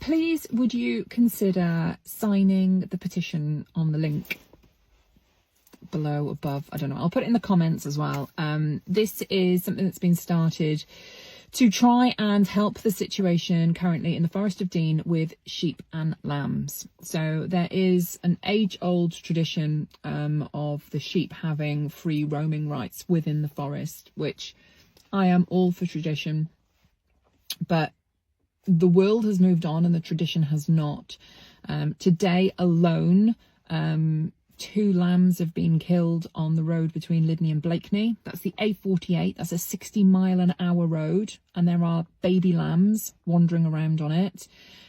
please would you consider signing the petition on the link below, above, I don't know, I'll put it in the comments as well. This is something that's been started to try and help the situation currently in the Forest of Dean with sheep and lambs. So there is an age-old tradition of the sheep having free roaming rights within the forest, which I am all for tradition, but the world has moved on and the tradition has not. Today alone, 2 lambs have been killed on the road between Lydney and Blakeney. That's the A48. That's a 60-mile-an-hour road, and there are baby lambs wandering around on it.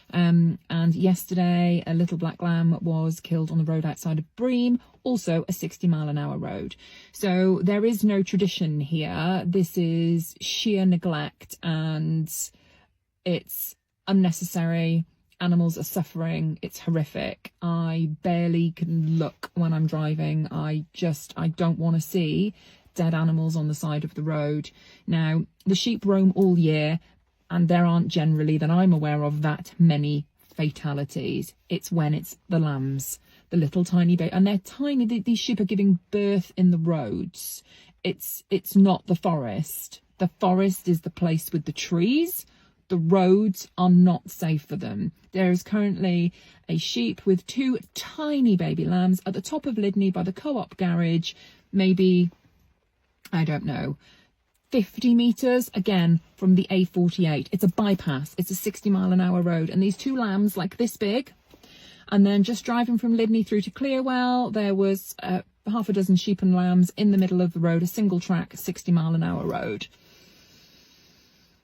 And yesterday, a little black lamb was killed on the road outside of Bream, also a 60-mile-an-hour road. So there is no tradition here. This is sheer neglect, and it's unnecessary. Animals are suffering. It's horrific. I barely can look when I'm driving. I don't want to see dead animals on the side of the road. Now, the sheep roam all year, and there aren't generally, that I'm aware of, that many fatalities. It's when it's the lambs, the little tiny baby, and they're tiny. These sheep are giving birth in the roads. It's not the forest. The forest is the place with the trees. The roads are not safe for them. There is currently a sheep with 2 tiny baby lambs at the top of Lydney by the Co-op garage, maybe, I don't know, 50 metres, again, from the A48. It's a bypass. It's a 60-mile-an-hour road. And these 2 lambs, like this big, and then just driving from Lydney through to Clearwell, there was half a dozen sheep and lambs in the middle of the road, a single track, 60-mile-an-hour road.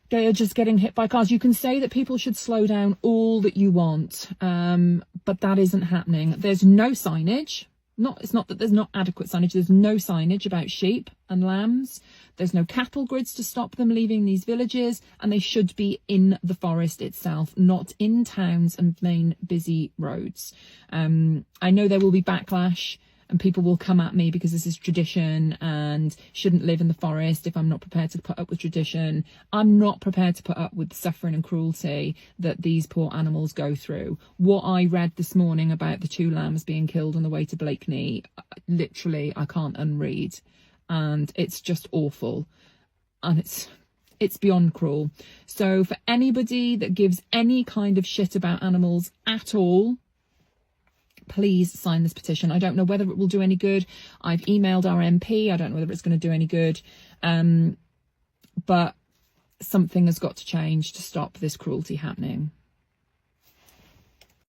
They are just getting hit by cars. You can say that people should slow down all that you want, but that isn't happening. There's no signage. It's not that there's not adequate signage. There's no signage about sheep and lambs. There's no cattle grids to stop them leaving these villages, and they should be in the forest itself, not in towns and main busy roads. I know there will be backlash, and people will come at me because this is tradition and shouldn't live in the forest if I'm not prepared to put up with tradition. I'm not prepared to put up with the suffering and cruelty that these poor animals go through. What I read this morning about the 2 lambs being killed on the way to Blakeney, literally, I can't unread. And it's just awful. And it's beyond cruel. So for anybody that gives any kind of shit about animals at all, please sign this petition. I don't know whether it will do any good. I've emailed our MP. I don't know whether it's going to do any good. But something has got to change to stop this cruelty happening.